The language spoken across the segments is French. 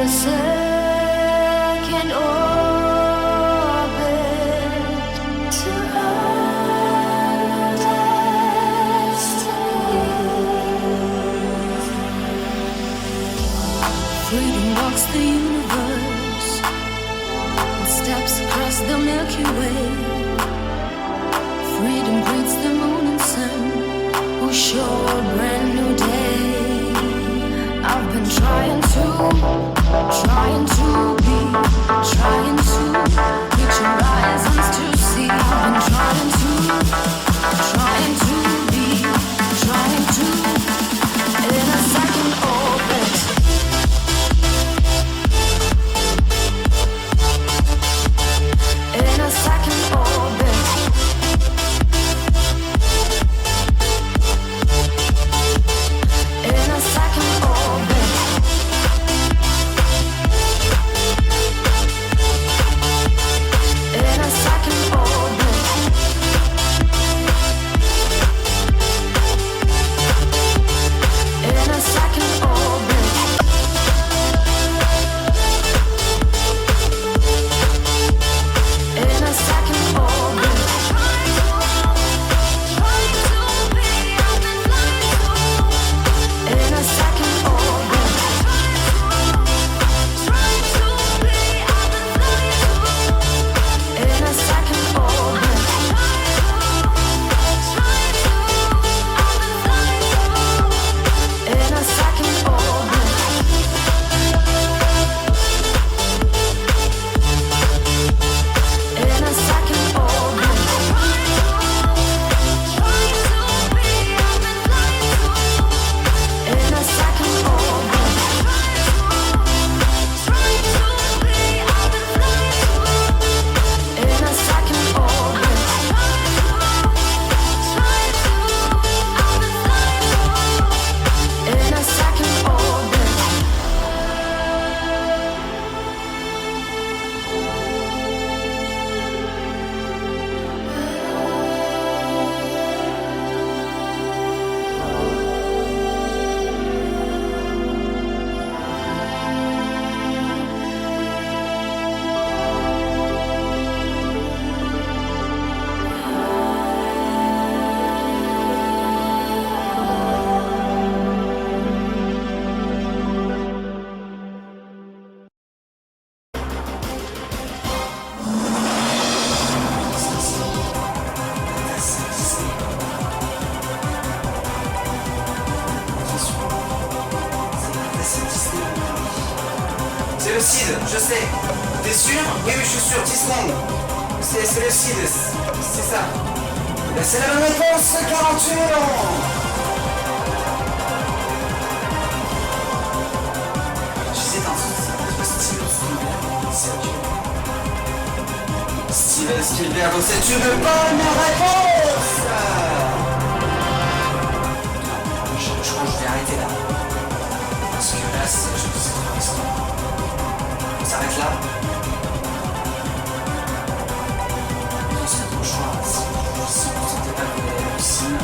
second orbit to our destiny. Freedom walks the universe and steps across the Milky Way. Freedom greets the moon and sun who show a brand new day. I've been trying to be, trying to reach horizons to see. I've been trying to be, trying to in a second orbit. In a second orbit. In a second orbit. In a second orbit. In a second orbit. In a second orbit. In a second orbit. In a second orbit. In a second orbit. In a second orbit. In a second orbit. In a second orbit. In a second orbit. C'est le CID, je sais. T'es sûr? Oui, je suis sûr, 10 secondes. C'est le CID, c'est ça. Là, c'est la bonne réponse, 48 millions. Je sais, Steven Spielberg, donc c'est une bonne réponse. Non, je crois que je vais arrêter là. Parce que là, c'est trop risqué. On s'arrête là. C'est ton choix. Si vous ne sentez pas que vous allez à la piscine,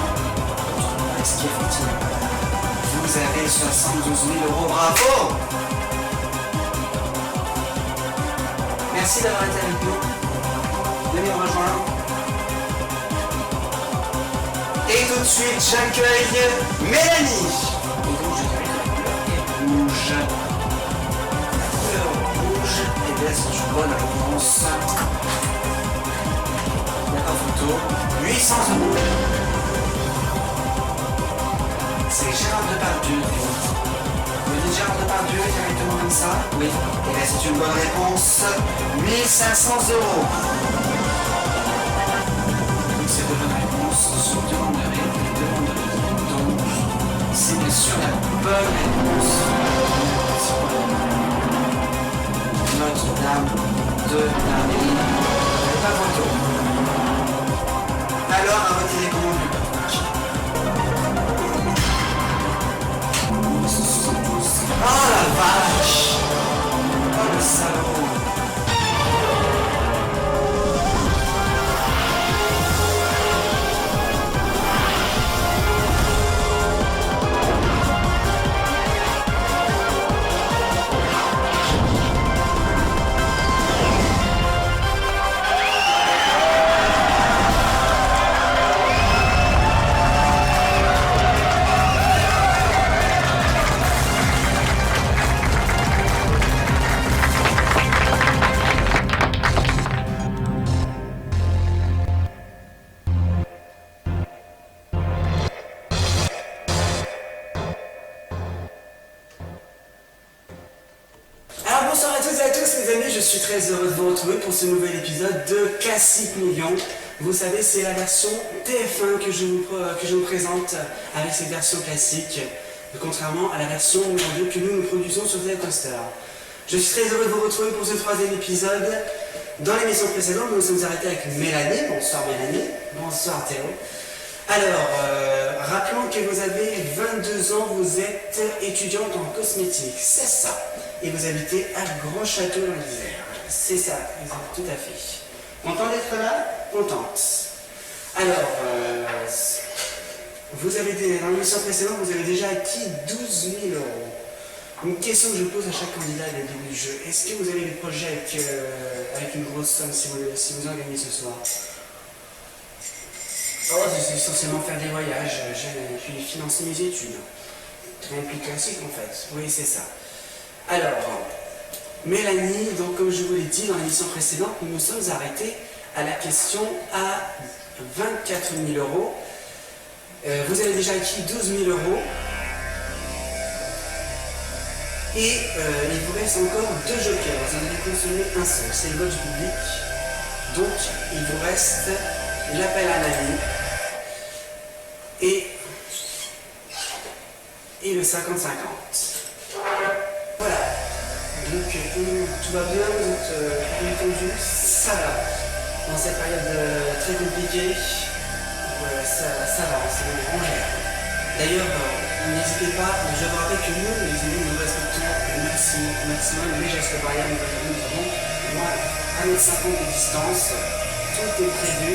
on va risquer effectivement. Vous avez 72 000 €, bravo! Merci d'avoir été avec nous. Venez nous rejoindre. Et tout de suite, j'accueille Mélanie. Et donc, je dirais que la couleur est rouge. La couleur rouge, et bien c'est une bonne réponse. Il n'y a pas photo. 800 €. C'est Gérard Depardieu. Vous dites Gérard Depardieu directement comme ça? Oui. Et bien c'est une bonne réponse. 1500 €. Donc ces deux bonnes réponses sont demandées. Donc c'est bien sûr la bonne réponse. Notre-Dame de Paris. Pas photo. Alors, à votre idée, comment on peut marcher? Oh la vache! Oh le salaud! à tous les amis, je suis très heureux de vous retrouver pour ce nouvel épisode de Classique Million. Vous savez, c'est la version TF1 que je vous présente avec cette version classique, contrairement à la version numéro 2 que nous produisons sur Telecoaster. Je suis très heureux de vous retrouver pour ce troisième épisode. Dans l'émission précédente, nous nous sommes arrêtés avec Mélanie. Bonsoir Mélanie. Bonsoir Théo. Alors, rappelons que vous avez 22 ans, vous êtes étudiante en cosmétique, c'est ça. Et vous habitez à Grand Château dans l'Isère. C'est ça, tout à fait. Content d'être là? Contente. Alors, dans l'émission précédente, vous avez déjà acquis 12 000 euros. Une question que je pose à chaque candidat au début du jeu. Est-ce que vous avez des projets avec une grosse somme si vous en gagnez ce soir? Oh, c'est essentiellement faire des voyages, et puis financer mes études. Rien de plus classique en fait. Oui, c'est ça. Alors, Mélanie, donc comme je vous l'ai dit dans l'émission précédente, nous nous sommes arrêtés à la question à 24 000 euros. Vous avez déjà acquis 12 000 euros. Et il vous reste encore 2 jokers. Vous en avez consommé un seul, c'est le vote du public. Donc, il vous reste l'appel à l'ami et le 50-50. Voilà. Donc, tout va bien, vous êtes détendu, ça va. Dans cette période très compliquée, ça va, c'est bon, on gère. D'ailleurs, n'hésitez pas, je vous rappelle que nous, les élus, nous respectons le maximum les gestes barrières. Nous avons moins 1,50 m de distance, tout est prévu.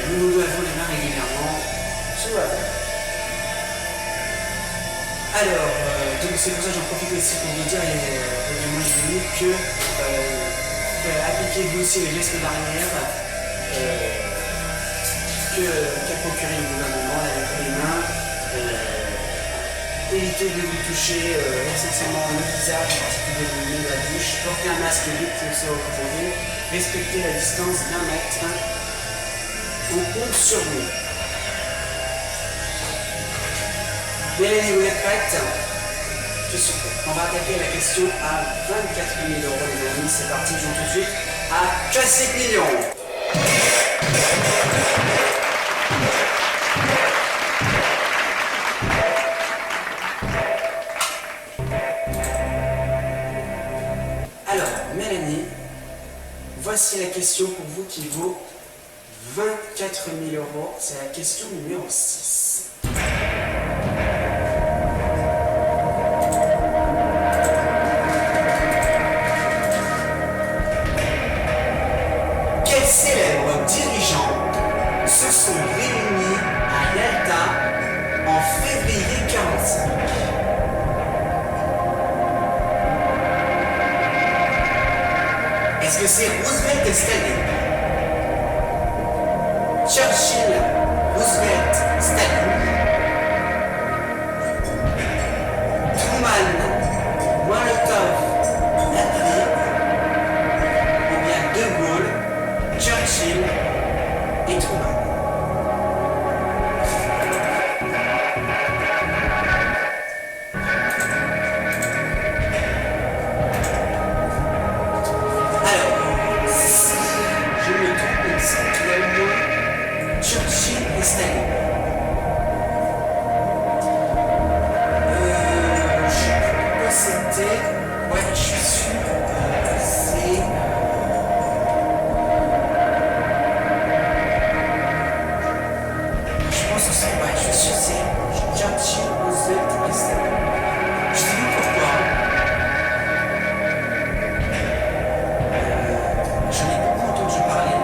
Nous nous lavons les mains régulièrement, tout va bien. Alors, donc c'est pour ça que j'en profite aussi pour vous dire, que appliquez vous aussi les gestes barrières qu'a procuré le gouvernement, lavez les mains, évitez de vous toucher essentiellement le visage, en particulier le nez de la bouche, portez un masque vite si vous pouvez, respectez la distance d'1 mètre. On compte sur vous. Mélanie, vous êtes prête? Je suis prêt. On va attaquer la question à 24 000 euros, les amis. C'est parti, je joue tout de suite à Classique Million. Alors, Mélanie, voici la question pour vous qui vaut 24 000 euros, c'est la question numéro 6. Quels célèbres dirigeants se sont réunis à Yalta en février 1945? Est-ce que c'est Roosevelt et Staline? Churchill, Roosevelt, Staline, Truman, Molotov, Hitler, ou bien De Gaulle, Churchill et Truman. Alors, si je me trompe, c'est actuellement Churchill et Staline. Je sais plus quoi c'était. Ouais, je suis sûr. C'est. Je pense que c'est. Ouais, je suis sûr c'est Churchill, Roosevelt et Staline. Je sais plus pourquoi. J'en ai beaucoup entendu parler.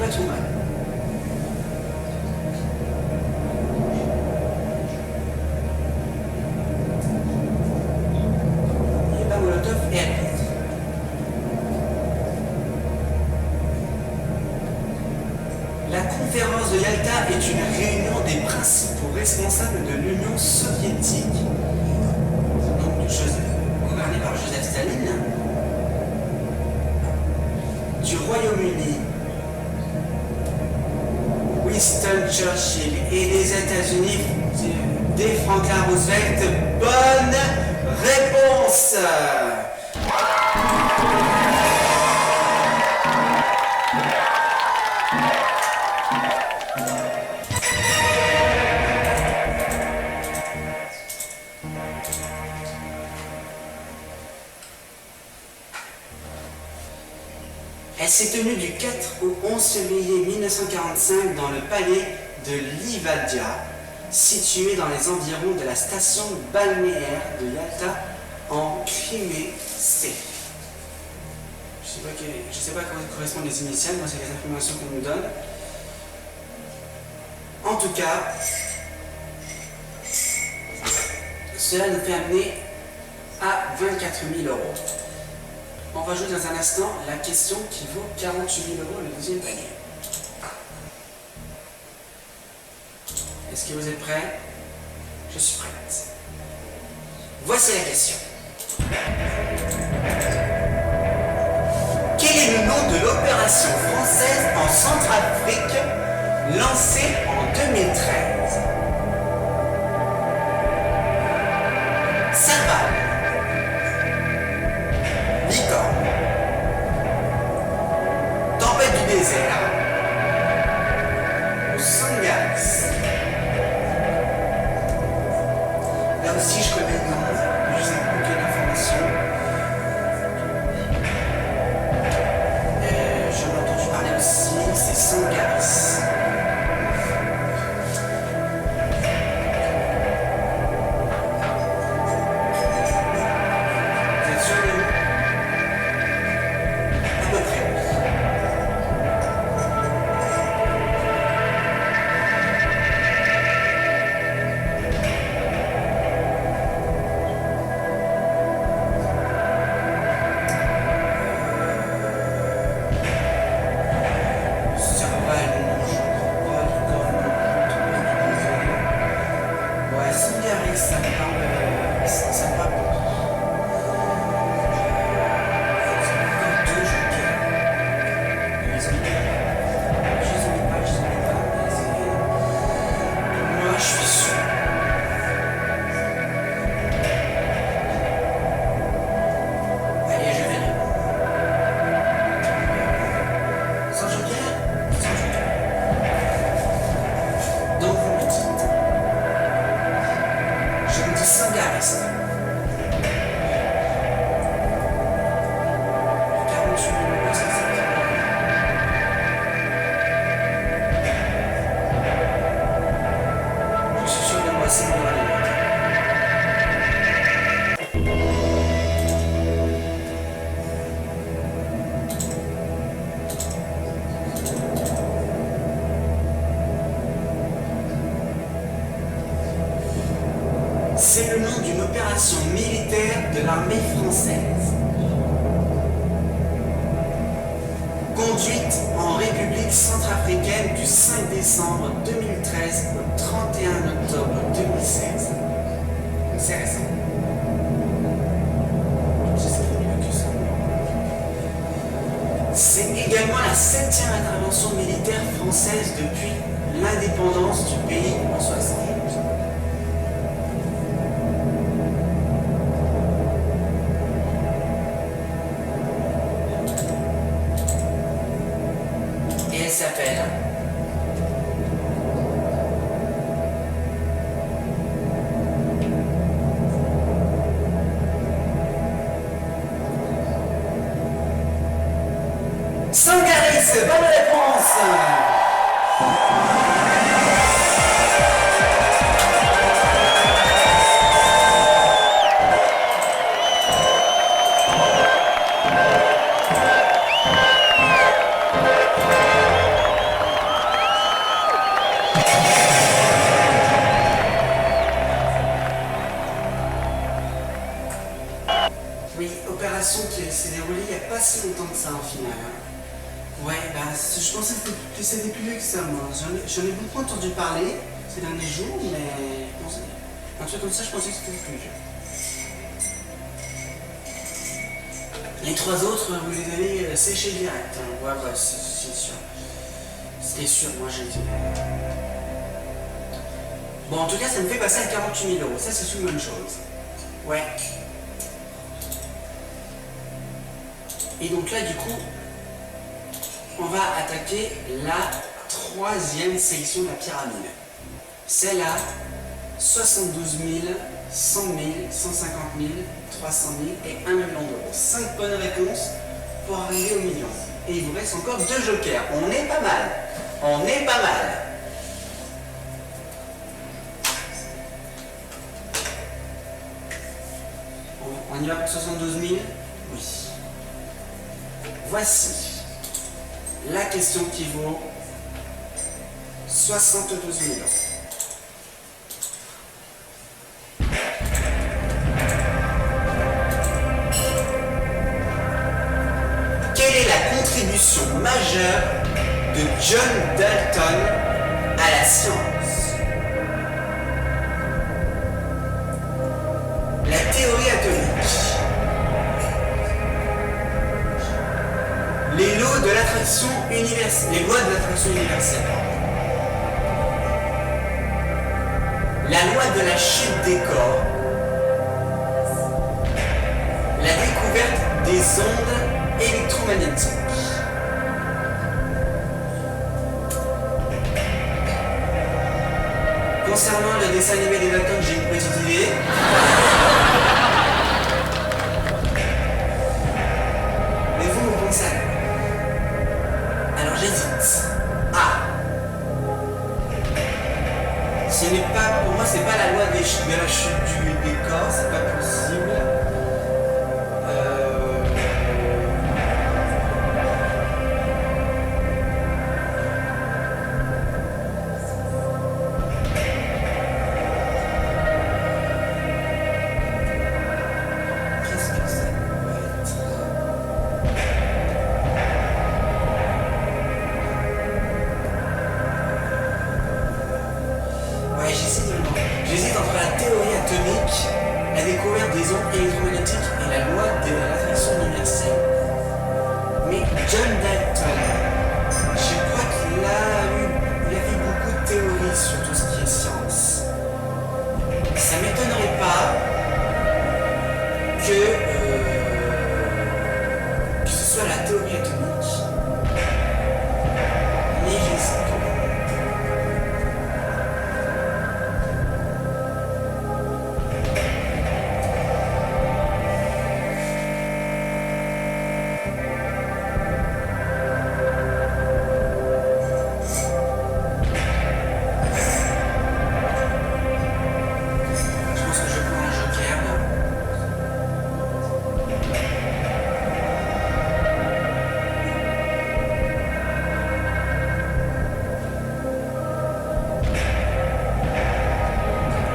pas trop mal. Et ben Molotov est à pied. La conférence de Yalta est une réunion des principaux responsables de l'Union soviétique, donc gouvernée par Joseph Staline, du Royaume-Uni, Winston Churchill et des États-Unis des Franklin Roosevelt. Bonne réponse! Elle s'est tenue du 4 au 11 février 1945 dans le palais de Livadia, situé dans les environs de la station balnéaire de Yalta en Crimée C. Je ne sais pas à quoi correspondent les initiales, moi c'est les informations qu'on nous donne. En tout cas, cela nous fait amener à 24 000 €. On va jouer dans un instant la question qui vaut 48 000 €, le deuxième panier. Est-ce que vous êtes prêts? Je suis prête. Voici la question. Quel est le nom de l'opération française en Centrafrique lancée en 2013? Serval, Licorne, Tempête du désert ou Sangaris? Là aussi je connais le nom, mais je sais pas aucune information. J'en ai entendu parler aussi, c'est Sangaris. Vous êtes sûr de vous? À peu près, oui. Serval, non, je crois pas, Licorne, non, ouais, Sangaris, ça me parle, ça me parle beaucoup. Ça me parle deux jokers. Je les ai pas, mais moi je suis sûr. Allez, je vais. Sans joker? Sans joker. Donc vous me dites. Je vous dis Sangaris. 48 000 €, c'est ça. Je suis sûr de moi, c'est moi. C'est le nom d'une opération militaire de l'armée française, conduite en République centrafricaine du 5 décembre 2013 au 31 octobre 2016. C'est récent. J'espère mieux que ça. C'est également la 7e intervention militaire française depuis l'indépendance du pays en 60. Et elle s'appelle Sangaris. Bonne réponse. s'est déroulé il n'y a pas si longtemps que ça en final. Hein. Ouais, bah, je pensais que c'était plus vieux que ça, moi. J'en ai beaucoup entendu parler ces derniers jours, mais un truc comme ça, je pensais que c'était plus vieux. Les 3 autres, vous les avez séchés direct. Hein. Ouais, c'est sûr. C'était sûr, moi j'ai été. Bon, en tout cas, ça me fait passer à 48 000 €. Ça, c'est une bonne chose. Ouais. Et donc là, du coup, on va attaquer la 3e section de la pyramide. Celle-là, 72 000, 100 000, 150 000, 300 000 et 1 million d'euros. 5 bonnes réponses pour arriver au million. Et il vous reste encore 2 jokers. On est pas mal. On est pas mal. On y va pour 72 000 ? Oui. Voici la question qui vaut 72 000 €. Quelle est la contribution majeure de John Dalton à la science? La théorie atomique. Les lois de l'attraction universelle. Les lois de l'attraction universelle. La loi de la chute des corps. La découverte des ondes électromagnétiques. Concernant le dessin animé des Dalton, j'ai une petite idée. Mais vous pensez à quoi? Alors j'hésite. Ah, ce n'est pas, pour moi, c'est pas la loi de la chute des corps, c'est pas possible. Qu'est-ce que ça peut être? Ouais, j'hésite entre la théorie atomique, la découverte des ondes électromagnétiques et la loi de l'attraction universelle. Mais John Dalton, je crois qu'il a fait beaucoup de théories sur tout ce qui est science. Ça m'étonnerait pas que ce soit la théorie atomique. Mais j'hésite quand même. Je pense que je prends un joker.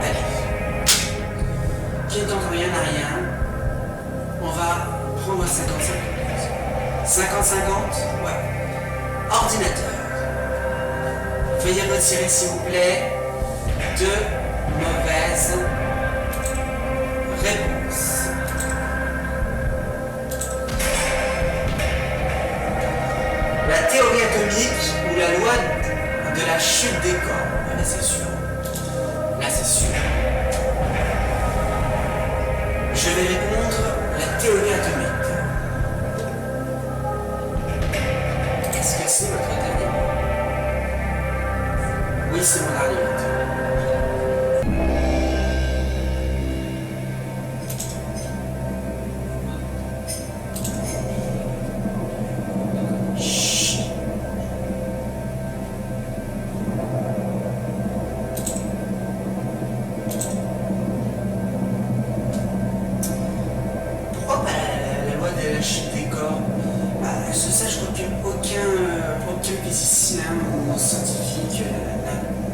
Allez. Qui ne tente rien à rien. On va prendre 50-50. 50-50? Ouais. Ordinateur. Veuillez retirer, s'il vous plaît, 2 mauvaises réponses. La théorie atomique ou la loi de la chute des corps. Là, c'est sûr. Là, c'est sûr. Je vais répondre la théorie atomique. Est-ce que c'est votre dernier mot? Oui, c'est mon dernier mot. Chut. Pourquoi pas la loi de la chute des corps? Ça, je crois qu'aucun physicien ou scientifique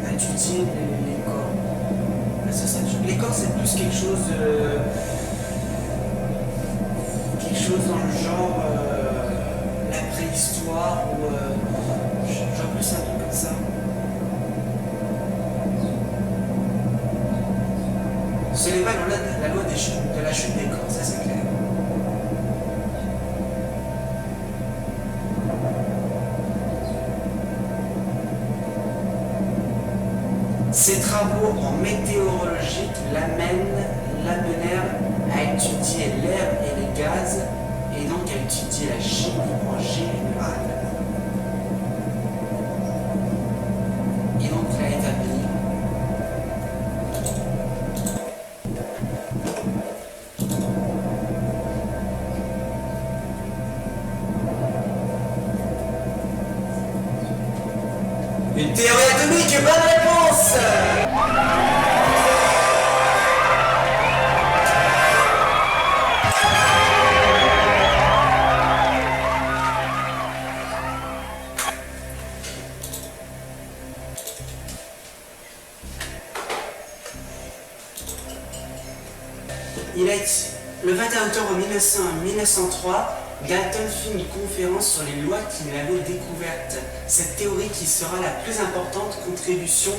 n'a étudié les corps. Les corps, c'est plus quelque chose chose dans le genre la préhistoire ou genre plus un truc comme ça. Ce n'est pas la loi de la chute des corps, ça c'est clair. Ses travaux en météorologie l'amenèrent à étudier l'air et les gaz, et donc à étudier la chimie en général. Et donc il a établi une théorie atomique. Bonne réponse. Le 21 octobre 1903, Galton fit une conférence sur les lois qu'il avait découvertes. Cette théorie qui sera la plus importante contribution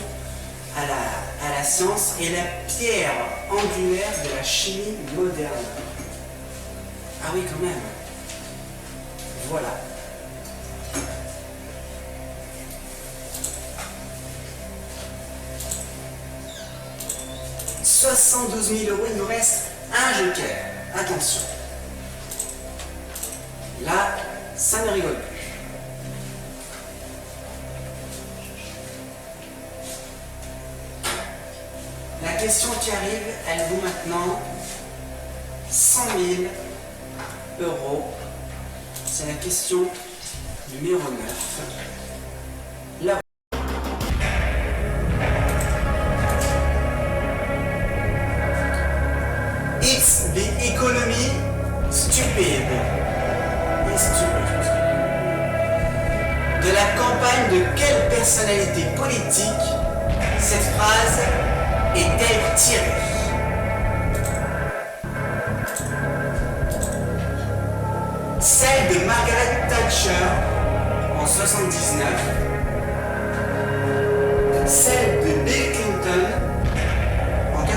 à la science et la pierre angulaire de la chimie moderne. Ah oui, quand même. Voilà. « 72 000 €, il nous reste un joker. Attention. Là, ça ne rigole plus. La question qui arrive, elle vaut maintenant 100 000 €. C'est la question numéro 9. Là. It's the economy stupid. De la campagne de quelle personnalité politique cette phrase est-elle tirée? Celle de Margaret Thatcher en 79, celle de Bill Clinton en 92,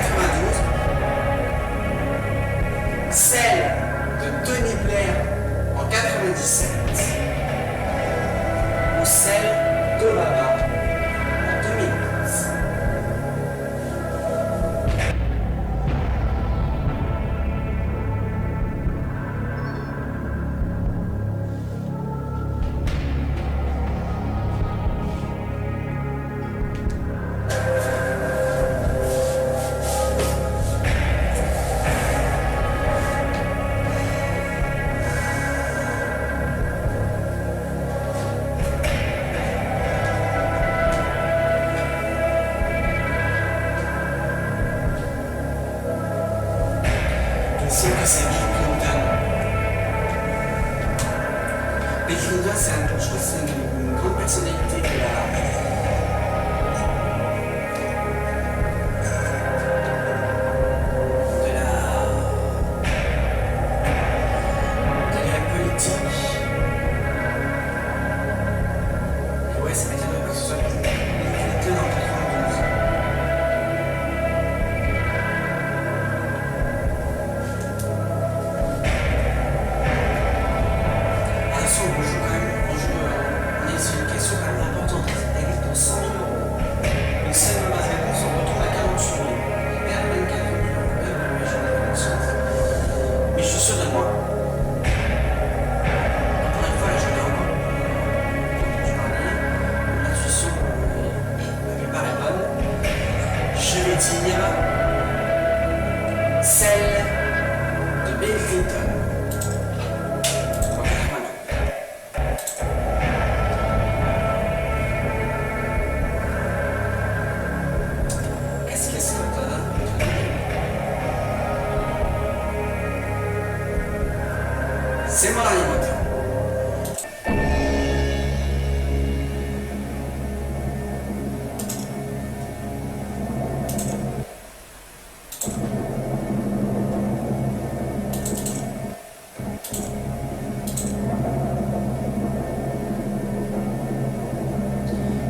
celle de Tony Blair en 97 ou celle d'Obama en 2008. Que c'est Bill Clinton. Bill Clinton, je crois que c'est une grande personnalité de la politique. Et ouais, ça m'étonnerait pas que ce soit Bill Clinton en 92. On est sur une question quand même importante.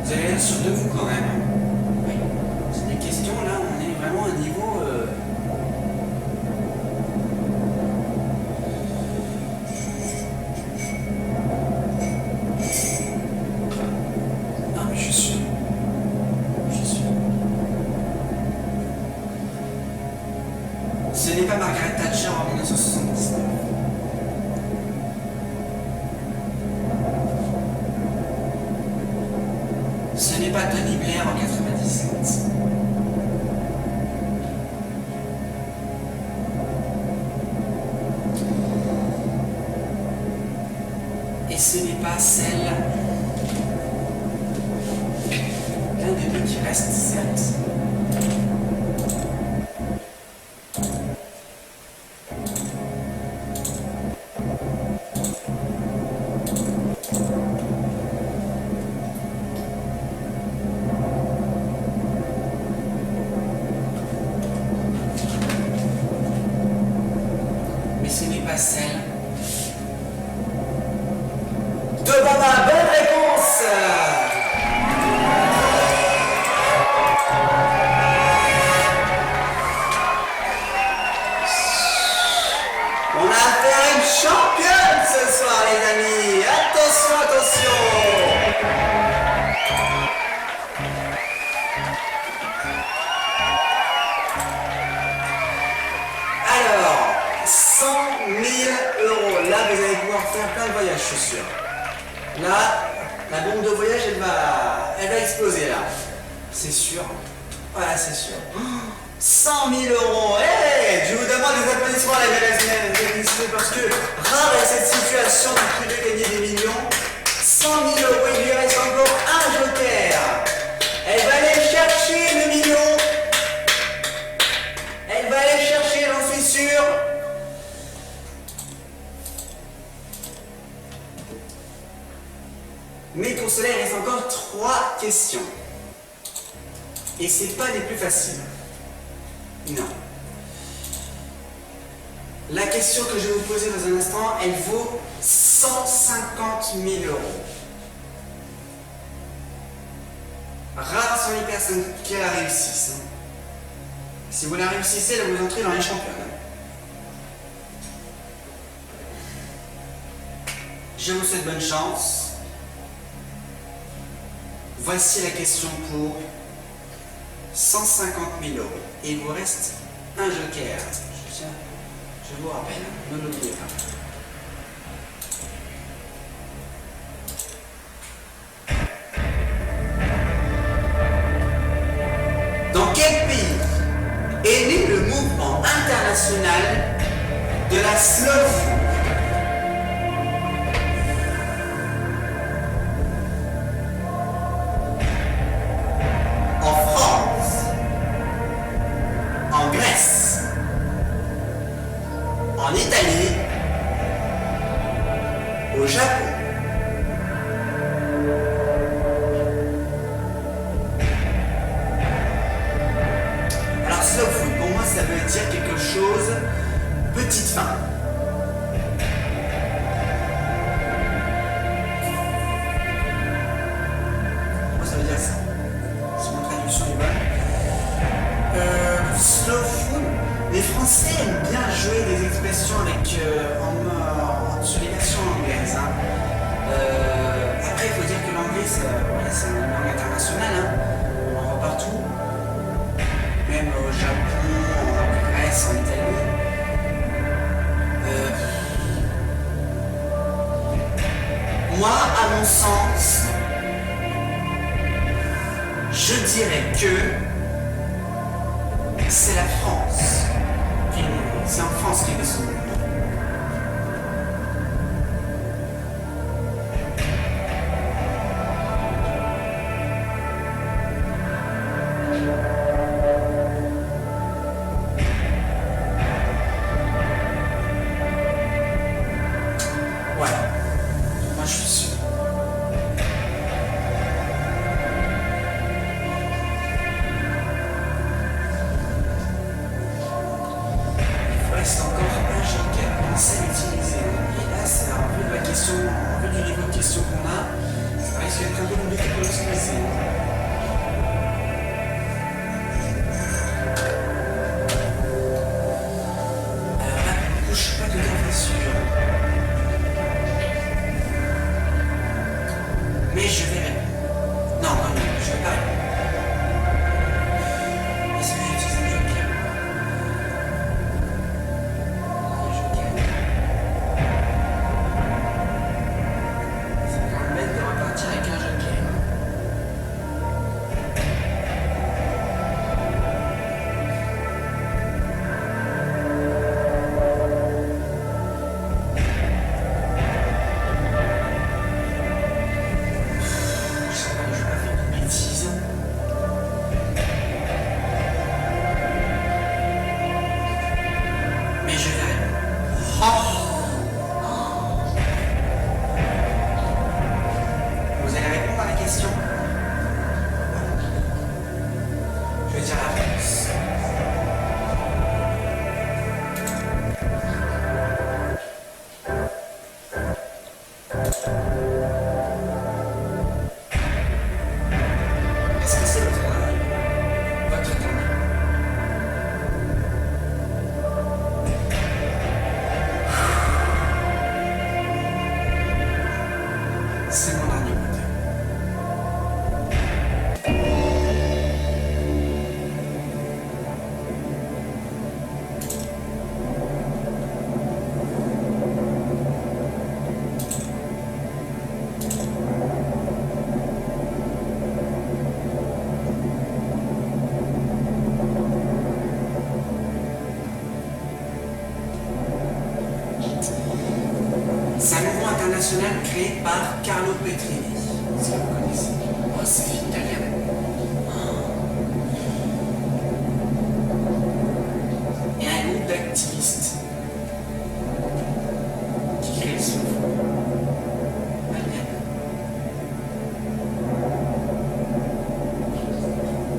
Vous allez être sûr de vous quand même. Oui. C'est des questions là, on est vraiment à un niveau. Non mais je suis. Ce n'est pas Margaret Thatcher en 1979. Ce n'est pas Tony Blair en 97. Et ce n'est pas celle l'un des deux qui reste, certes. Mais ce n'est pas celle d'Obama. Bonne réponse. On a affaire à une championne ce soir, les amis. Attention, attention. Alors, 100 000 €. Là, vous allez pouvoir faire plein de voyages, je suis sûr. Là, la bombe de voyage, elle va exploser, là. C'est sûr. Voilà, c'est sûr. 100 000 €. Hey, je vous demande des applaudissements à la Galaxienne, parce que rare est cette situation de priver gagner des millions. 100 000 €, il lui reste encore un joker. Elle va aller chercher le million. Elle va aller chercher, j'en suis sûr. Mais pour cela, il reste encore 3 questions. Et c'est pas les plus faciles. Non. La question que je vais vous poser dans un instant, elle vaut 150 000 €. Rares sont les personnes qui la réussissent. Si vous la réussissez, là vous entrez dans les championnats. Je vous souhaite bonne chance. Voici la question pour 150 000 €. Et il vous reste un joker. Je vous rappelle, ne l'oubliez pas. Dans quel pays est né le mouvement international de la slow food? En France, en Grèce, en Italie, au Japon. Alors slow food, pour moi ça veut dire quelque chose, petite faim. Moi ça veut dire ça. C'est mon traduction du bas. Slow food. Les Français aiment bien jouer des expressions avec, sur les versions anglaises. Hein. Après, il faut dire que l'anglais, c'est une langue internationale. Hein. On en voit partout. Même au Japon, en Grèce, en Italie. Moi, à mon sens, je dirais que c'est la France. C'est en France qu'il y a ce mouvement. Ouais, moi je suis sûr. Reste encore un joker à penser à utiliser. Et là, c'est un peu de la question, un peu du niveau de question qu'on a. risque d'être un peu compliqué pour nous ce mois-ci. Alors là, pour le coup, je suis pas tout à fait sûr. Mais je verrai. Non, non, non, je vais pas. Est-ce que j'utilise un joker? Un joker. C'est quand même bête de repartir avec un joker. Je sais pas, je vais pas faire de bêtises. Mais je verrai. Vous allez répondre à la question? Je vais dire la réponse. Est-ce que c'est votre tournée? C'est mon dernier coup. C'est un mouvement international créé par Carlo Petrini. Si vous connaissez. Oh, c'est italien. Et un groupe d'activistes qui crée le souffle.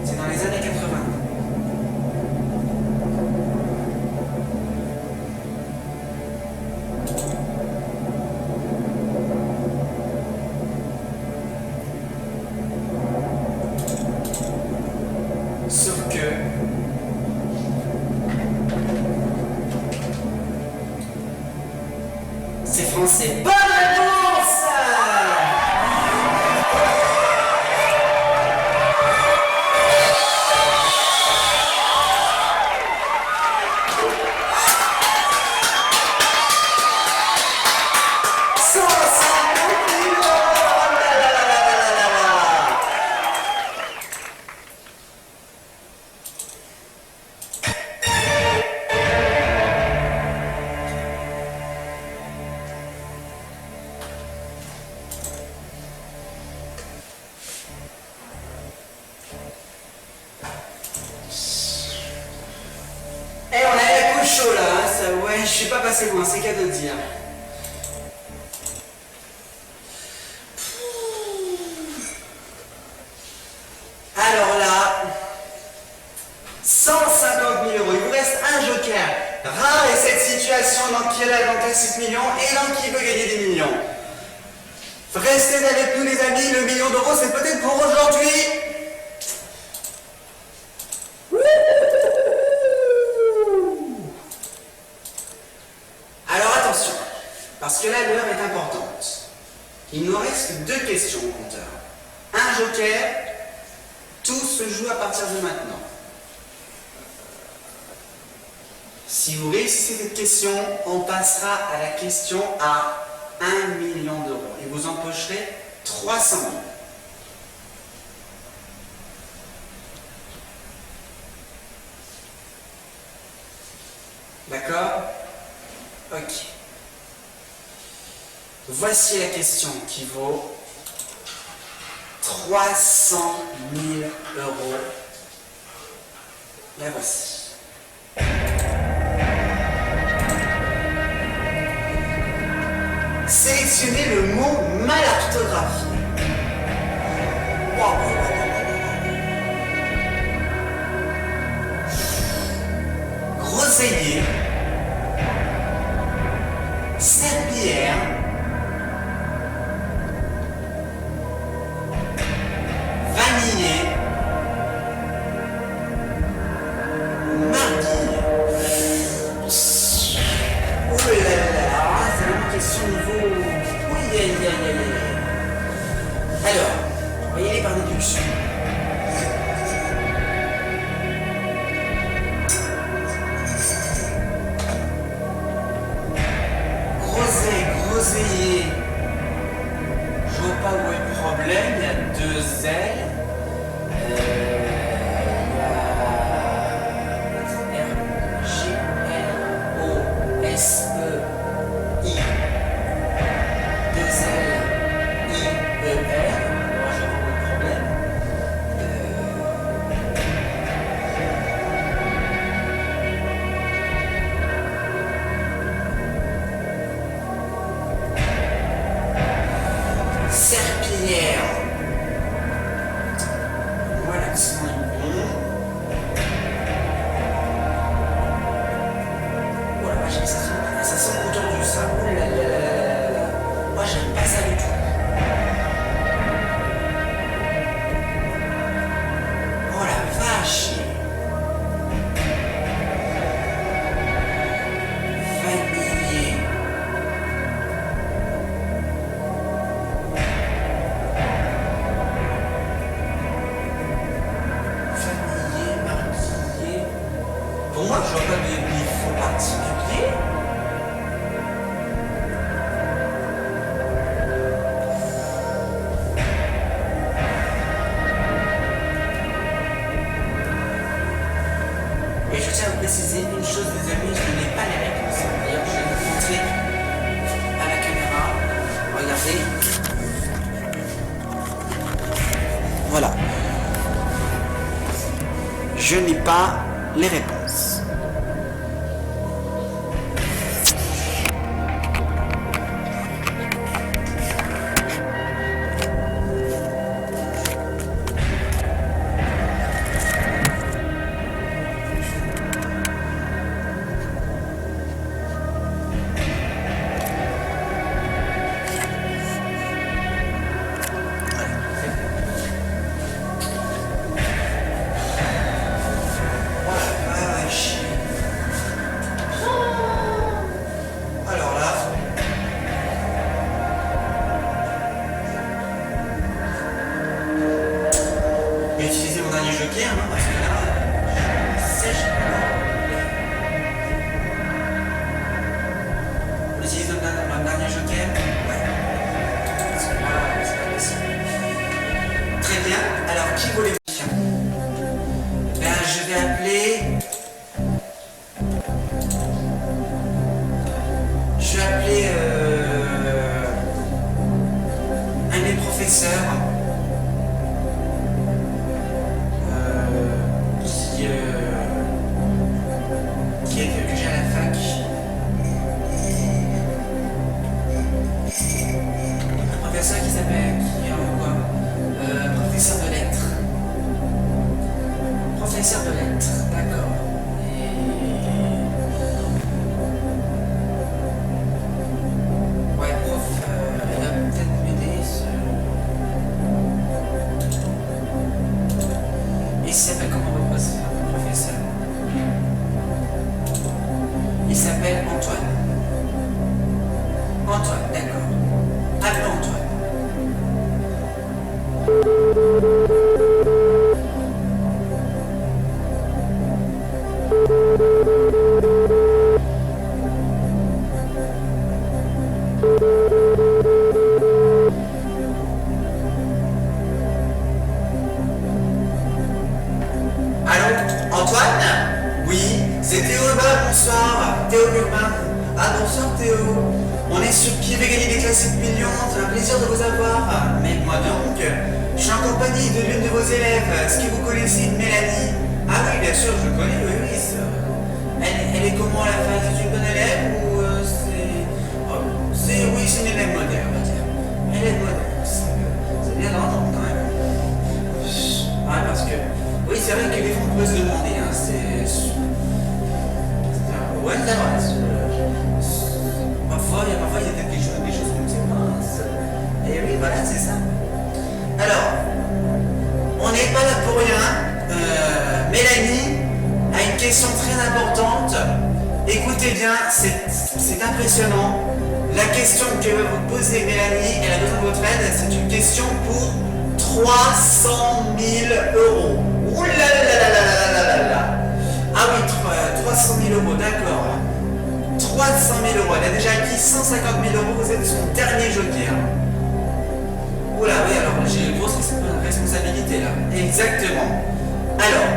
C'est dans les années 80. Sauf que c'est français. Bonne réponse! Eh, on a la couche chaud là, hein, ça, ouais, je suis pas passé loin, c'est qu'à de dire. Alors là, 150 000 euros, il vous reste un joker. Rare est cette situation dans qui elle a dans 6 millions et dans qui veut gagner des millions. Restez avec nous les amis, le million d'euros c'est peut-être pour aujourd'hui. Alors attention, parce que là l'heure est importante. Il nous reste 2 questions au compteur. Un joker, tout se joue à partir de maintenant. Si vous réussissez cette question, on passera à la question à 1 million d'euros et vous empocherez 300 000. D'accord? Ok. Voici la question qui vaut 300 000 euros. La voici. Sélectionnez le mot mal orthographié. Wow. Groseillier, serpillière, introduction. Groseillier. Je vois pas où est le problème, il y a 2 L. G-R-O-S-E-I. 2 L, I-E-R. Moi, je vois où est le problème. Serpillière. Voilà, l'accent est bon. Voilà, moi j'aime ça sonne entendu ça. Oh là là là là là là. Moi j'aime pas ça du tout. Oh la vache. Vanillé. Pour moi, je vois pas de défaut particulier. Et je tiens à vous préciser une chose, les amis, je n'ai pas les réponses. D'ailleurs, je vais vous montrer à la caméra. Regardez. Voilà. Je n'ai pas les réponses. Joker, hein, parce que là, sèche. On utilise un dernier joker. Ouais. Parce que là, c'est pas possible. Très bien. Alors, qui voulez-vous? Ben, je vais appeler. Je vais appeler un des professeurs. Que j'ai à la fac. Un professeur qui s'appelle quoi professeur de lettres. Professeur de lettres, d'accord. Ouais, prof, elle va peut-être m'aider. Il s'appelle comment votre professeur? Il s'appelle Antoine. Antoine, d'accord. Appelons Antoine. Allô, Antoine? Oui, c'est Théo Urbain, bonsoir. Théo Urbain. Ah, bonsoir Théo. On est sur Qui veut gagner des classiques millions. C'est un plaisir de vous avoir. Mais moi donc, je suis en compagnie de l'une de vos élèves. Est-ce que vous connaissez Mélanie? Ah oui, bien sûr, je connais, oui, oui. Elle est comment à la fac? C'est une bonne élève ou oui, c'est une élève moderne, on va dire. Elle est moderne. C'est bien d'entendre quand même. Ouais, parce que... Oui, c'est vrai que les gens peuvent se demander, hein, ouais, c'est vrai. Parfois, il y a des choses comme ça. Et oui, voilà, c'est ça. Alors, on n'est pas là pour rien. Mélanie a une question très importante. Écoutez bien, c'est impressionnant. La question que va vous poser Mélanie, elle a besoin de votre aide, c'est une question pour 3 300 000 euros. Ouh là là là là là là là là. Ah oui, 300 000 euros, d'accord. 300 000 euros. Elle a déjà acquis 150 000 euros. Vous êtes son dernier joker. Oula, oui, alors j'ai une grosse responsabilité là. Exactement. Alors,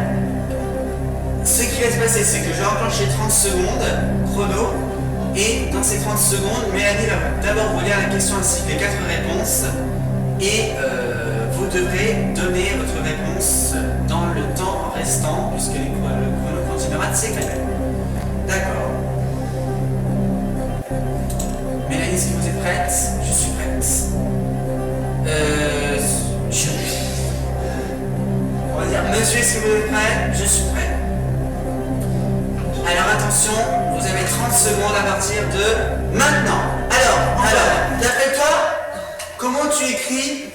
ce qui va se passer, c'est que je vais enclencher 30 secondes chrono. Et dans ces 30 secondes, Mélanie va d'abord vous lire la question ainsi que les 4 réponses. Et vous devrez donner votre réponse dans le temps restant, puisque le chrono continuera de s'éclater. D'accord. Mélanie, est-ce que vous êtes prête? Je suis prête. On va dire, monsieur, est-ce que vous êtes prêt? Je suis prêt. Alors attention, vous avez 30 secondes à partir de maintenant. Alors, d'après toi, comment tu écris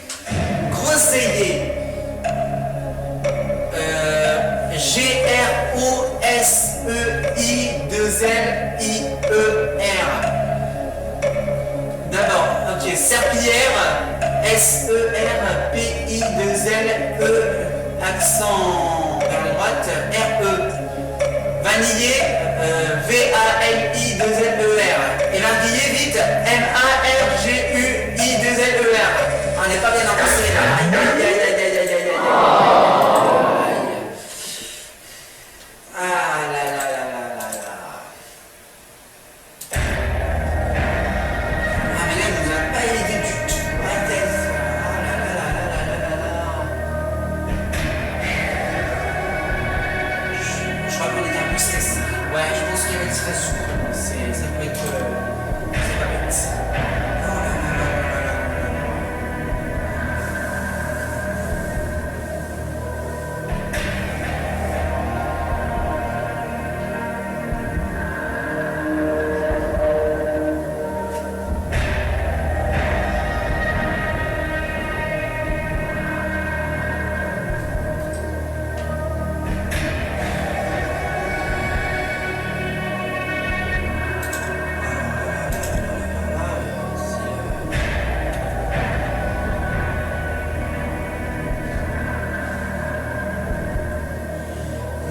Grosseillier? Grosseillier. D'abord, ok, Serpillière, Serpille, accent vers la droite, RE. Vanillé, VALI2LER. Et Marguillier, vite, MARGUI2LER. On n'est pas bien avancé là. Aïe, aïe, aïe, aïe, aïe, aïe, aïe, aïe. Ah là là là là là là. Ah mais là, il nous a pas aidé du tout. Ah là là là là là là là. Je crois qu'on est un peu stressé. Ouais, je pense qu'il va être très sourd. Ça peut être. C'est pas bête. Oh là là là là là là.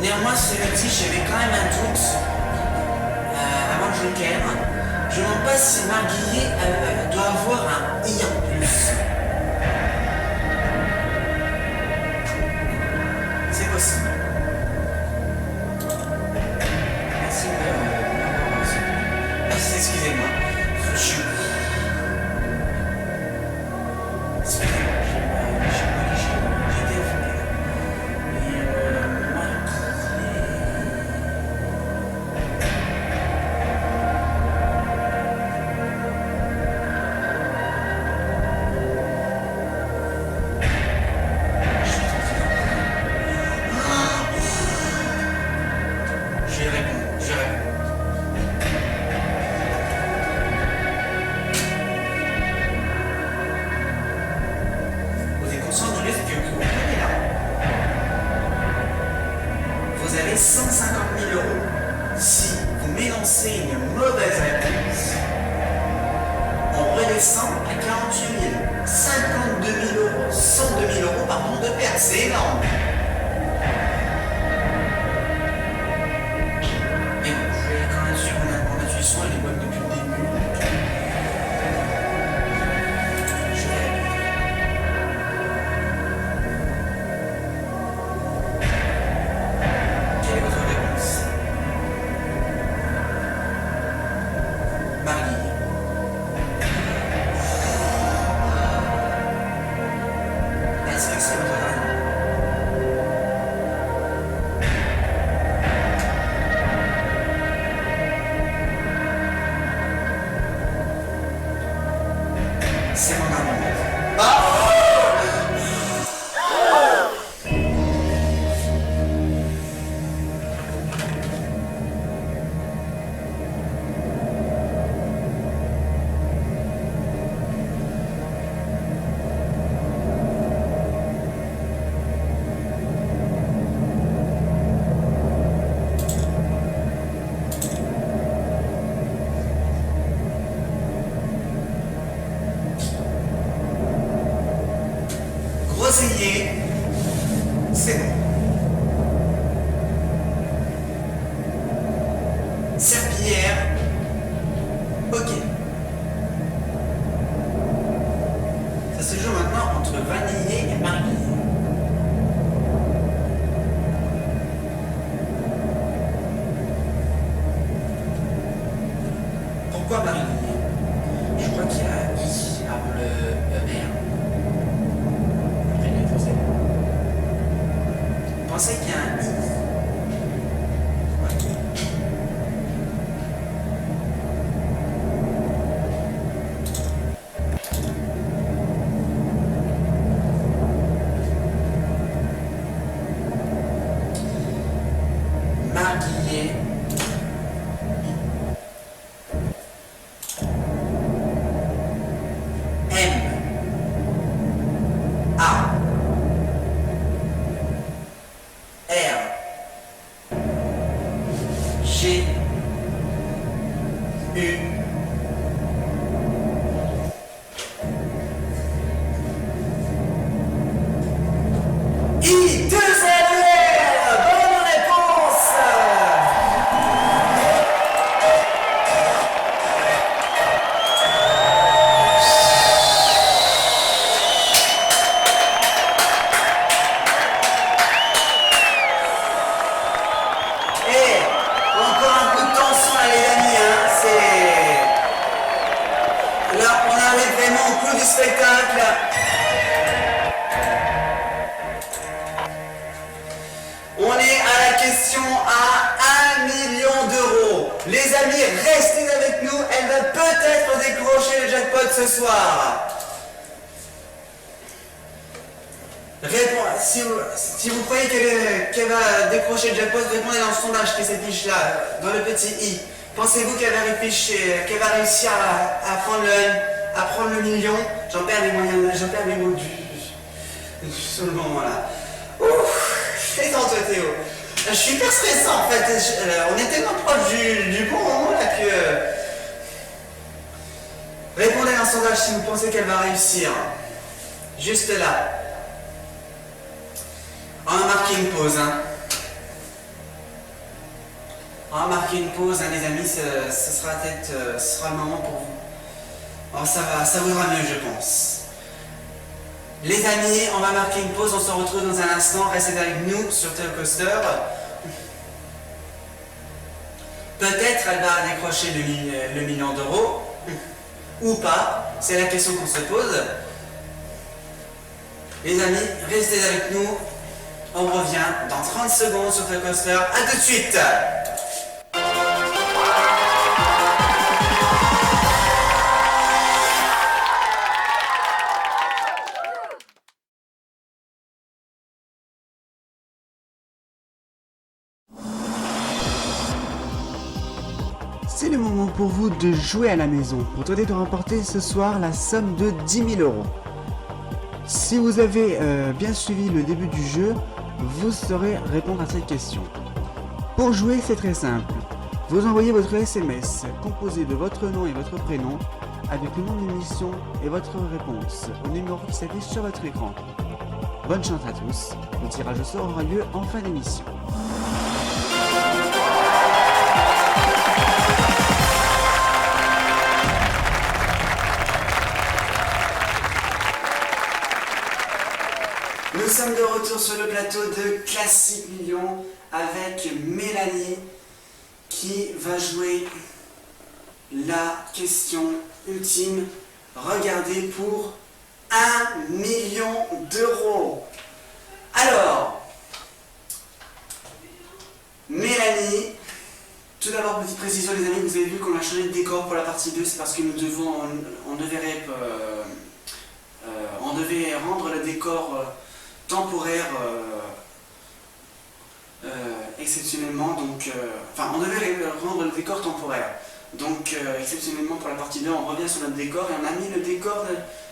Néanmoins, cela dit, j'avais quand même un doute avant le joker. Je ne me demande pas si Marguillier doit avoir un I en plus. C'est possible. Merci de m'avoir reçu. Excusez-moi. Je suis. Excusez-moi, j'étais occupé. Je réponds. Vous êtes conscient du risque que vous prenez là? Vous avez 150 000 euros si vous m'énoncez une mauvaise réponse en redescend à 48 000, 52 000 euros, 102 000 euros pardon, de perte. C'est énorme. Mais bon, je vais quand même suivre mon intuition, elle est bonne depuis le début. Je vais. Quelle est votre réponse? Marie. Est-ce que c'est votre réponse? C'est mon amour. Groseilliers, c'est bon. Serpillière, ok. Ça se joue maintenant entre Vanillé et Marguillier. Pourquoi Marguillier? Je crois qu'il y a I avant le ER. Après les français. Vous pensez qu'il y a un I? Ok. Marguillier. G U I 2 bonne réponse. Et encore un coup de tension là, les amis, hein, c'est... Là, on arrive vraiment au clou du spectacle. On est à la question à 1 million d'euros. Les amis, restez avec nous, elle va peut-être décrocher le jackpot ce soir. Si vous croyez qu'elle va décrocher le jackpot, répondez dans le sondage qui s'affiche là, dans le petit i. Pensez-vous qu'elle va réussir à prendre le million? J'en perds les moyens, j'en perds les mots sur le moment là. Ouf, détends-toi Théo. Je suis hyper stressant en fait. On est tellement proche du bon moment là que... Répondez dans le sondage si vous pensez qu'elle va réussir. Juste là. On va marquer une pause, hein. On va marquer une pause, hein, les amis, ce sera le moment pour vous. Oh, ça vaudra mieux, je pense. Les amis, on va marquer une pause, on se retrouve dans un instant. Restez avec nous sur Telecoaster. Peut-être elle va décrocher le million d'euros, ou pas, c'est la question qu'on se pose. Les amis, restez avec nous. On revient dans 30 secondes sur Telecoaster. A tout de suite. C'est le moment pour vous de jouer à la maison pour tenter de remporter ce soir la somme de 10 000 euros. Si vous avez bien suivi le début du jeu, vous saurez répondre à cette question. Pour jouer, c'est très simple. Vous envoyez votre SMS composé de votre nom et votre prénom avec le nom de l'émission et votre réponse au numéro qui s'affiche sur votre écran. Bonne chance à tous. Le tirage au sort aura lieu en fin d'émission. Nous sommes de retour sur le plateau de Classique Millions avec Mélanie qui va jouer la question ultime. Regardez pour 1 million d'euros. Alors, Mélanie, tout d'abord petite précision les amis, vous avez vu qu'on a changé de décor pour la partie 2, c'est parce que on devait rendre le décor temporaire exceptionnellement, donc on devait rendre le décor temporaire, donc exceptionnellement pour la partie 2 on revient sur notre décor et on a mis le décor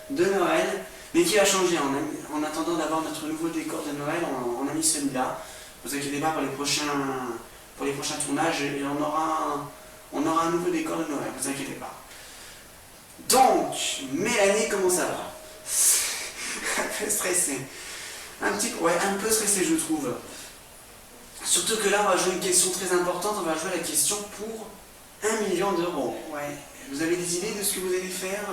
de Noël, mais qui a changé. En attendant d'avoir notre nouveau décor de Noël, on a mis celui-là. Ne vous inquiétez pas, pour les prochains tournages, et on aura un nouveau décor de Noël, ne vous inquiétez pas. Donc, Mélanie, comment ça va? un peu stressé. Un peu stressé, je trouve. Surtout que là, on va jouer une question très importante. On va jouer la question pour 1 million d'euros. Ouais. Vous avez des idées de ce que vous allez faire?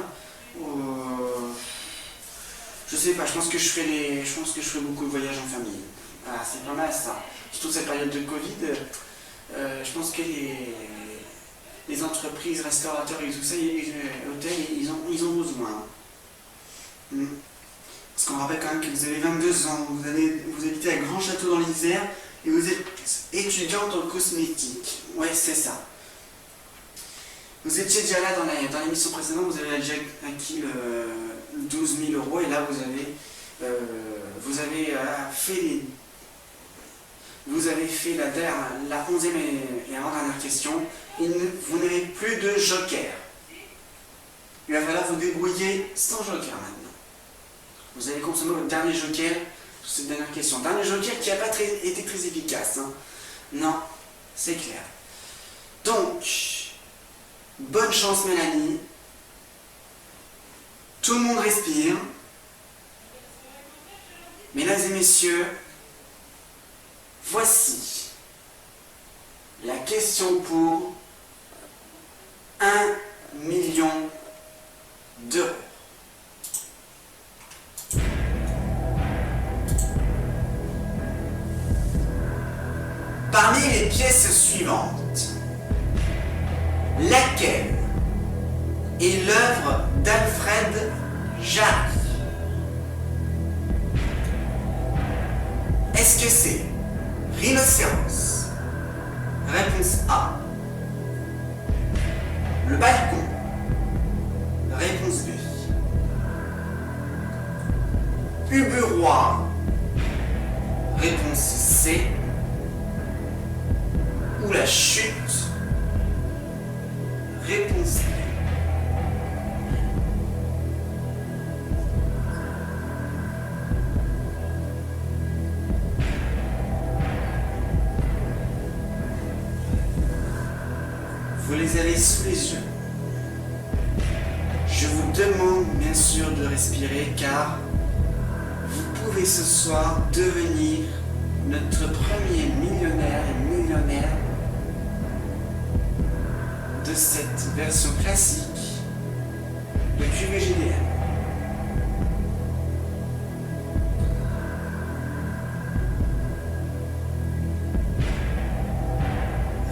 Je sais pas, je pense que je ferai beaucoup de voyages en famille. Ah, c'est pas mal ça. Surtout cette période de Covid, je pense que les entreprises, restaurateurs et tout ça, les hôtels, ils ont besoin. Parce qu'on rappelle quand même que vous avez 22 ans, vous habitez à Grand Château dans l'Isère et vous êtes étudiante en cosmétique. Ouais, c'est ça. Vous étiez déjà là dans l'émission précédente, vous avez déjà acquis 12 000 euros et là vous avez fait la 11e et avant-dernière question. Vous n'avez plus de joker. Il va falloir vous débrouiller sans joker maintenant. Vous allez consommer votre dernier joker pour cette dernière question. Dernier joker qui n'a pas été très efficace. Hein. Non, c'est clair. Donc, bonne chance Mélanie. Tout le monde respire. Mesdames et messieurs, voici la question pour 1 million d'euros. Parmi les pièces suivantes, laquelle est l'œuvre d'Alfred Jarry? Est-ce que c'est Rhinocéros? Réponse A. Le balcon. Réponse B. Ubu-Roi. Réponse C. Ou la chute. Réponse D. Vous les avez sous les yeux. Je vous demande bien sûr de respirer car vous pouvez ce soir devenir notre premier millionnaire et millionnaire de cette version classique de QVGDM.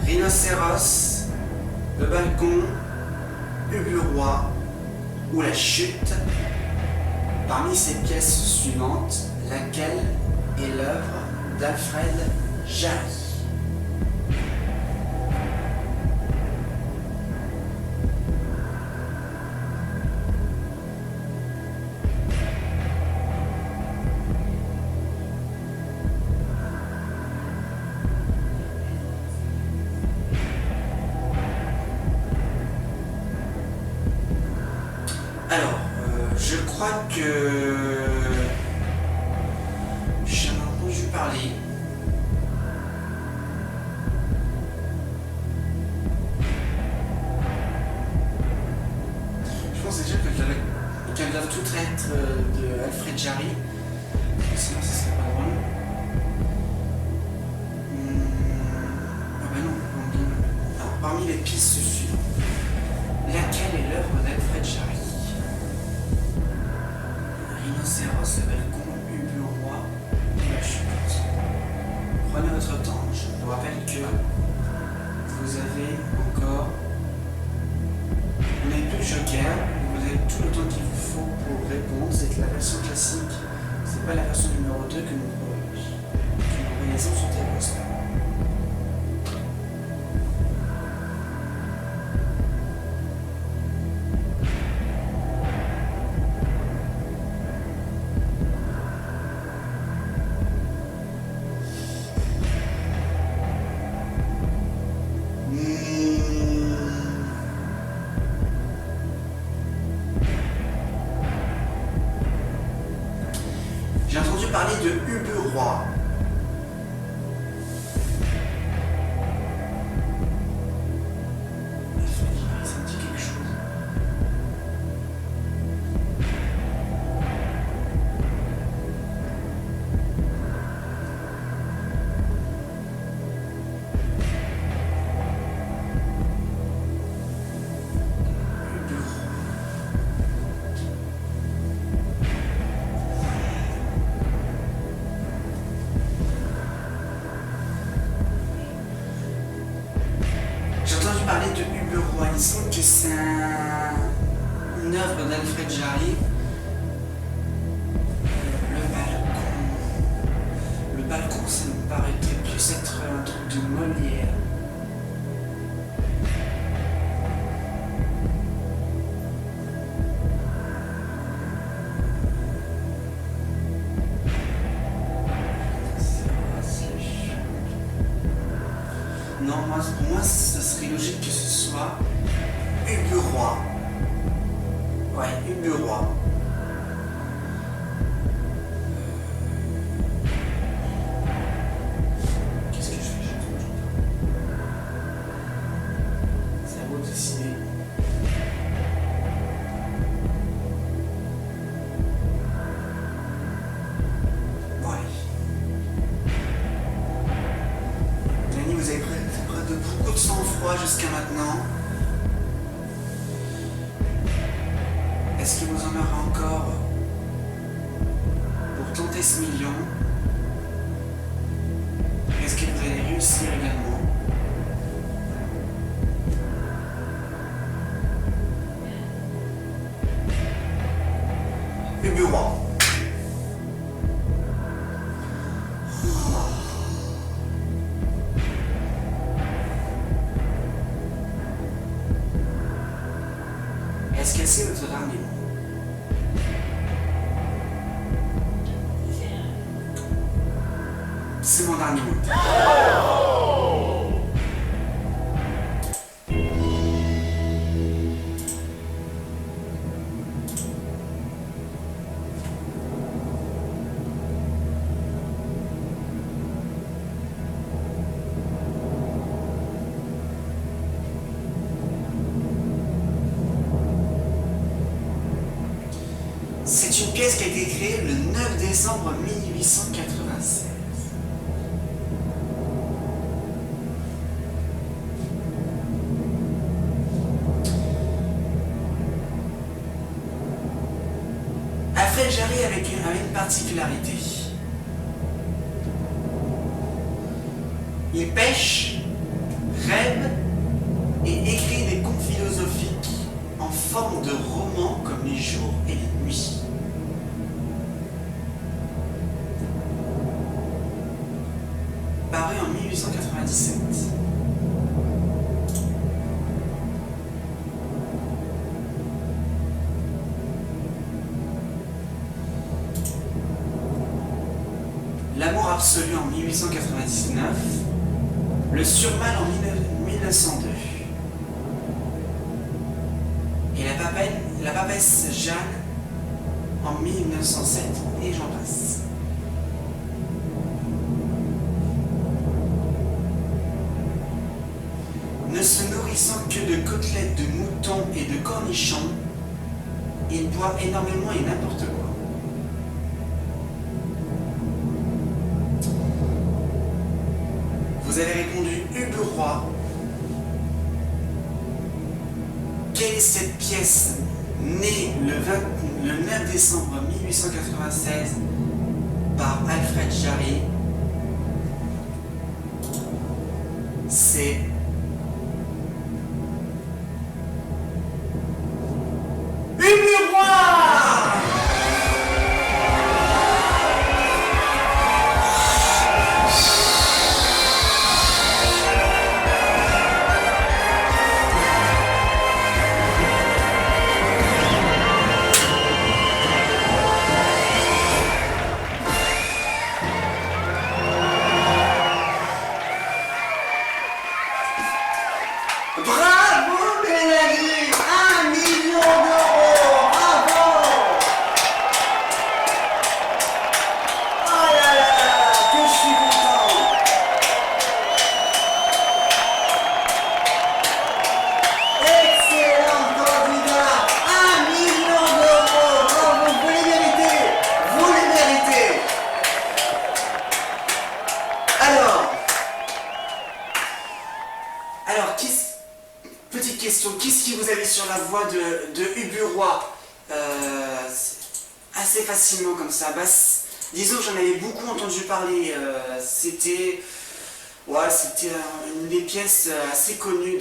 Rhinocéros, le balcon, Ubu-Roi ou la chute. Parmi ces pièces suivantes, laquelle est l'œuvre d'Alfred Jarry? Alors, je crois que j'en ai entendu parler. Je pense déjà qu'elle doit tout être de Alfred Jarry. Sinon, ça serait pas drôle. Ah bah non. Alors, parmi les pistes suivantes, laquelle est l'œuvre d'Alfred Jarry? Rhinocéros, le balcon, Ubu-Roi et la chute. Prenez votre temps. Je vous rappelle que vous avez encore... Vous n'avez plus de joker, vous avez tout le temps qu'il vous faut pour répondre. C'est la version classique, c'est pas la version numéro 2 que nous réalisons sur Télépost. J'ai entendu parler de Ubu-Roi. Ça me dit quelque chose. Alfred Jarry. Le balcon, ça me paraît plus être un truc de Molière. Non, pour moi, ce serait logique que ce soit Uburoy. Ouais, Uburoy. Qu'est-ce que je fais? C'est à vous de décider. Ouais. Danny, vous avez près de beaucoup de sang-froid jusqu'à maintenant. Est-ce qu'il vous en aura encore pour tenter ce million? Est-ce que vous allez réussir également? Uburoy. Est-ce que c'est votre dernier mot? C'est mon dernier mot. C'est une pièce qui a été créée le 9 décembre 1896. Alfred Jarry avait une particularité. Il pêche, rêve et écrit des contes philosophiques en forme de romans comme les jours et les nuits. Paru en 1897. L'amour absolu en 1899, le surmal en 1902 et la papesse Jeanne en 1907 et j'en passe. Ne se nourrissant que de côtelettes de mouton et de cornichons, il boit énormément et n'importe quoi. Vous avez répondu Uburoy. Quelle est cette pièce née le 9 décembre 1896 par Alfred Jarry? C'est Uburoy! Bravo Mélanie! 1 million d'euros! Bravo! Oh là là! Que je suis content! Excellent candidat! 1 million d'euros! Bravo! Vous les méritez! Vous les méritez! Alors, petite question, qu'est-ce qui vous avait sur la voie de Uburoy assez facilement comme ça? Disons que j'en avais beaucoup entendu parler, c'était une des pièces assez connues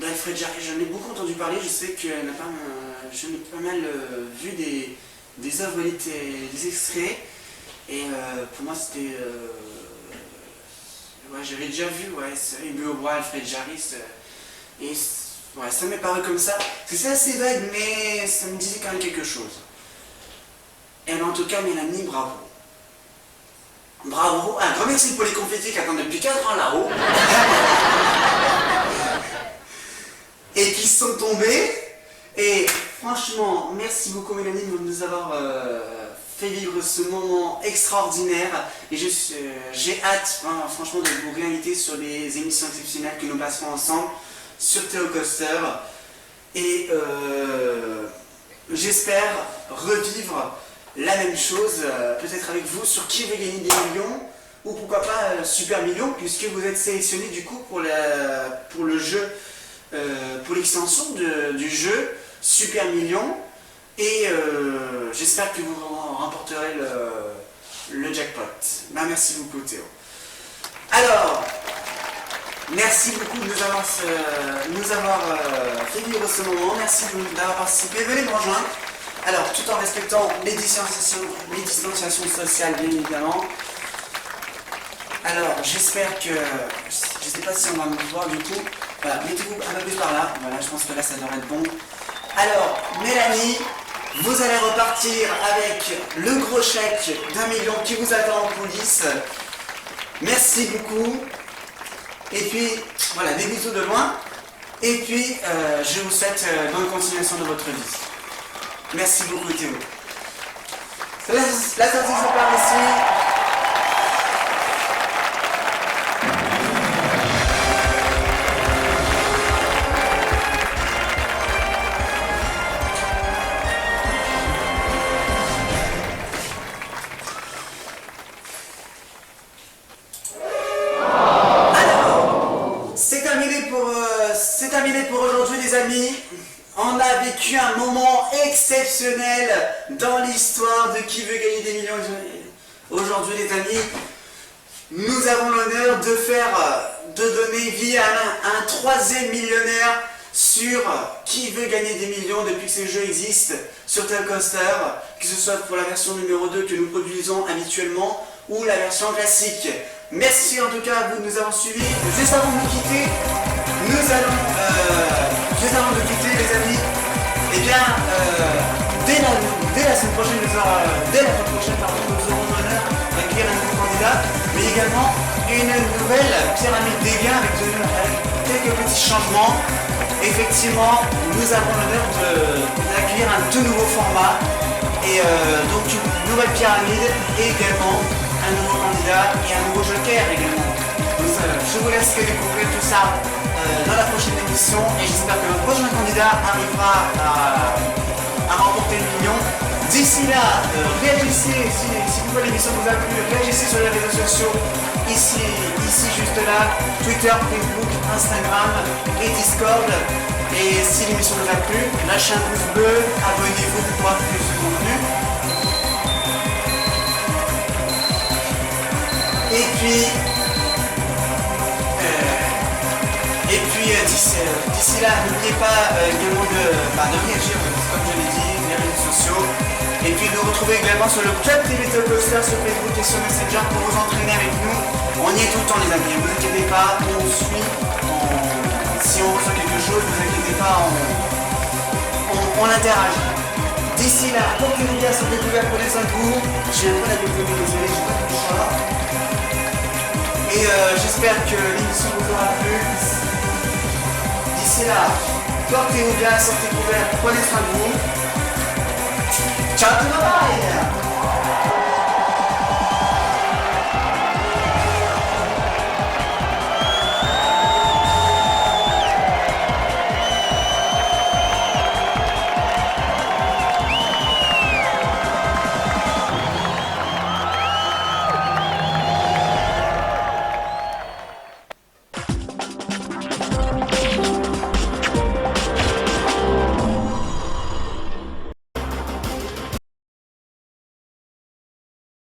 d'Alfred Jarry. J'en ai beaucoup entendu parler, je sais que j'en ai pas mal vu des œuvres élites et des extraits. Et pour moi c'était... ouais, j'avais déjà vu, ouais, Ubu au bois, Alfred Jarry, et ouais, ça m'est paru comme ça. C'est assez vague, mais ça me disait quand même quelque chose. Et en tout cas, Mélanie, bravo. Bravo, un grand merci pour les confettis qui attendent depuis 4 ans là-haut. Et qui sont tombés. Et franchement, merci beaucoup Mélanie de nous avoir fait vivre ce moment extraordinaire. Et j'ai hâte, hein, franchement, de vous réinviter sur les émissions exceptionnelles que nous passerons ensemble sur Théo Coaster. Et j'espère revivre la même chose, peut-être avec vous, sur Qui veut gagner des millions, ou pourquoi pas Super Millions, puisque vous êtes sélectionné du coup pour le jeu, pour l'extension du jeu Super Millions, et j'espère que vous remporterez le jackpot. Ben, merci beaucoup Théo. Alors, merci beaucoup de nous avoir fait vivre ce moment, merci d'avoir participé, venez me rejoindre. Alors, tout en respectant les distanciations sociales, bien évidemment. Alors, j'espère que... Je ne sais pas si on va me voir du coup. Voilà, mettez-vous un peu plus par là. Voilà, je pense que là, ça devrait être bon. Alors, Mélanie, vous allez repartir avec le gros chèque d'1 million qui vous attend en coulisses. Merci beaucoup. Et puis, voilà, des bisous de loin. Et puis, je vous souhaite bonne continuation de votre vie. Merci beaucoup Théo. La sortie se part ici. Alors, c'est terminé pour aujourd'hui les amis. On a vécu un moment exceptionnel dans l'histoire de Qui veut gagner des millions. Aujourd'hui les amis, nous avons l'honneur de donner vie à un troisième millionnaire sur Qui veut gagner des millions depuis que ce jeu existe sur Théo Coaster, que ce soit pour la version numéro 2 que nous produisons habituellement ou la version classique. Merci en tout cas à vous de nous avoir suivis. Juste avant de nous quitter, juste avant de quitter les amis, eh bien, dès la semaine prochaine, dès la semaine prochaine, nous aurons l'honneur d'accueillir un nouveau candidat, mais également une nouvelle pyramide des gains avec quelques petits changements. Effectivement, nous avons l'honneur d'accueillir un tout nouveau format, et donc une nouvelle pyramide, et également un nouveau candidat et un nouveau joker également. Donc, je vous laisse découvrir tout ça dans la prochaine émission, et j'espère que le prochain candidat arrivera à remporter le million. D'ici là, réagissez, si vous voulez l'émission vous a plu, réagissez sur les réseaux sociaux, ici juste là, Twitter, Facebook, Instagram et Discord. Et si l'émission vous a plu, lâchez un pouce bleu, abonnez-vous pour voir plus de contenu. Et puis d'ici là, n'oubliez pas également de réagir, comme je l'ai dit, les réseaux sociaux. Et puis de nous retrouver également sur le club TV Théo Coaster sur Facebook et sur Messenger pour vous entraîner avec nous. On y est tout le temps les amis, ne vous inquiétez pas, on suit, si on reçoit quelque chose, ne vous inquiétez pas, on interagit. D'ici là, portez-vous bien sur Découverte pour les 5 jours. J'ai un peu la découverte, désolé, j'ai pas tout ça. Et j'espère que l'émission vous aura plu. D'ici là, portez-vous bien, sortez couverts, prenez soin de vous. Ciao tout le monde.